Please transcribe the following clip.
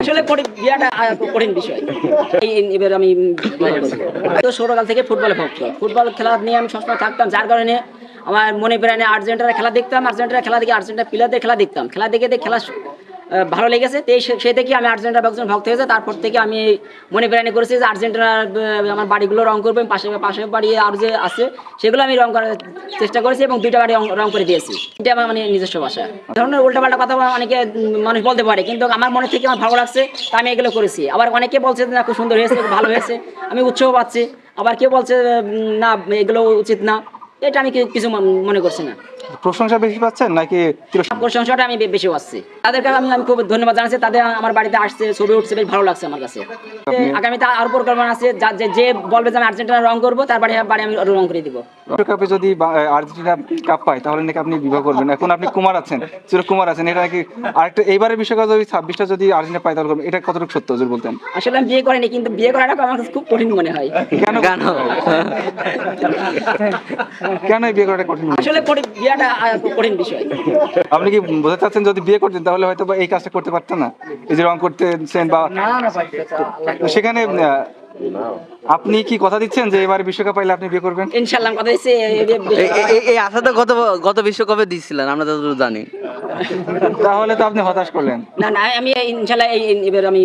আসলে বিরাট কঠিন বিষয়। এবার আমি তো ছোটকাল থেকে ফুটবলে ভক্ত, ফুটবল খেলা নিয়ে আমি সবসময় থাকতাম, যার কারণে আমার মনে প্রাণে আর্জেন্টিনার খেলা দেখতাম, আর্জেন্টিনার খেলা দেখে আর্জেন্টিনার প্লেয়ারদের খেলা দেখতাম, খেলা দেখে খেলা ভালো লেগেছে। তো সে থেকে আমি আর্জেন্টিনার একজন ভক্ত হয়েছে। তারপর থেকে আমি মনে প্রাণে করেছি যে আর্জেন্টিনার আমার বাড়িগুলো রং করবো, পাশে বাড়ি আর যে আছে সেগুলো আমি রং করার চেষ্টা করেছি এবং দুইটা বাড়ি রং করে দিয়েছি। এটা আমার মানে নিজস্ব ভাষা। ধরনের উল্টাপাল্টা কথা অনেকে মানুষ বলতে পারে, কিন্তু আমার মনে থেকে আমার ভালো লাগছে, তা আমি এগুলো করেছি। আবার অনেকে বলছে না খুব সুন্দর হয়েছে, খুব ভালো হয়েছে, আমি উৎসাহ পাচ্ছি। আবার কেউ বলছে না এগুলো উচিত না, এটা আমি কিছু মনে করছি না। প্রশংসা বেশি পাচ্ছেন নাকি প্রশংসাটা আমি বেশি পাচ্ছি। তাদেরকে আমি খুব ধন্যবাদ জানাচ্ছি। তাদের আমার বাড়িতে আসছে, ছবি উঠছে, বেশ ভালো লাগছে আমার কাছে। আগামীতে আরো পরিকল্পনা আছে, যে বলবে যে আমি আর্জেন্টিনা রং করবো তার বাড়ি আমি রং করে দিব। বিশ্বকাপে যদি আর্জেন্টিনা কাপ পায় তাহলে নাকি আপনি বিবাহ করবেন। এখন আপনি কুমার আছেন, চিরকুমার আছেন, এটা নাকি আরেকটা এইবারের বিশ্বকাপ যদি 26টা যদি আর্জেন্টিনা পায় তাহলে করবেন, এটা কতটুকু সত্য যদি বলতেন? আসলে আমি বিয়ে করিনি, কিন্তু বিয়ে করাটা আমার কাছে খুব কঠিন মনে হয়। কেন কেন এই বিয়ে করাটা কঠিন? আসলে বিয়েটা কঠিন বিষয়। আপনি কি বোঝাতে চাচ্ছেন যদি বিয়ে করতেন তাহলে হয়তো বা এই কাজটা করতে পারতেন না, এই যে রং করতেছেন বা সেখানে আপনি কি কথা দিচ্ছেন যে এবারে বিশ্বকাপ পাইলে আপনি বিয়ে করবেন? ইনশাআল্লাহ কথা দিচ্ছি। এই আশা তো গত বিশ্বকাপে দিয়েছিলেন, আমরা তো জানি। তাহলে তো আপনি হতাশ করলেন। না আমি ইনশাআল্লাহ এবার আমি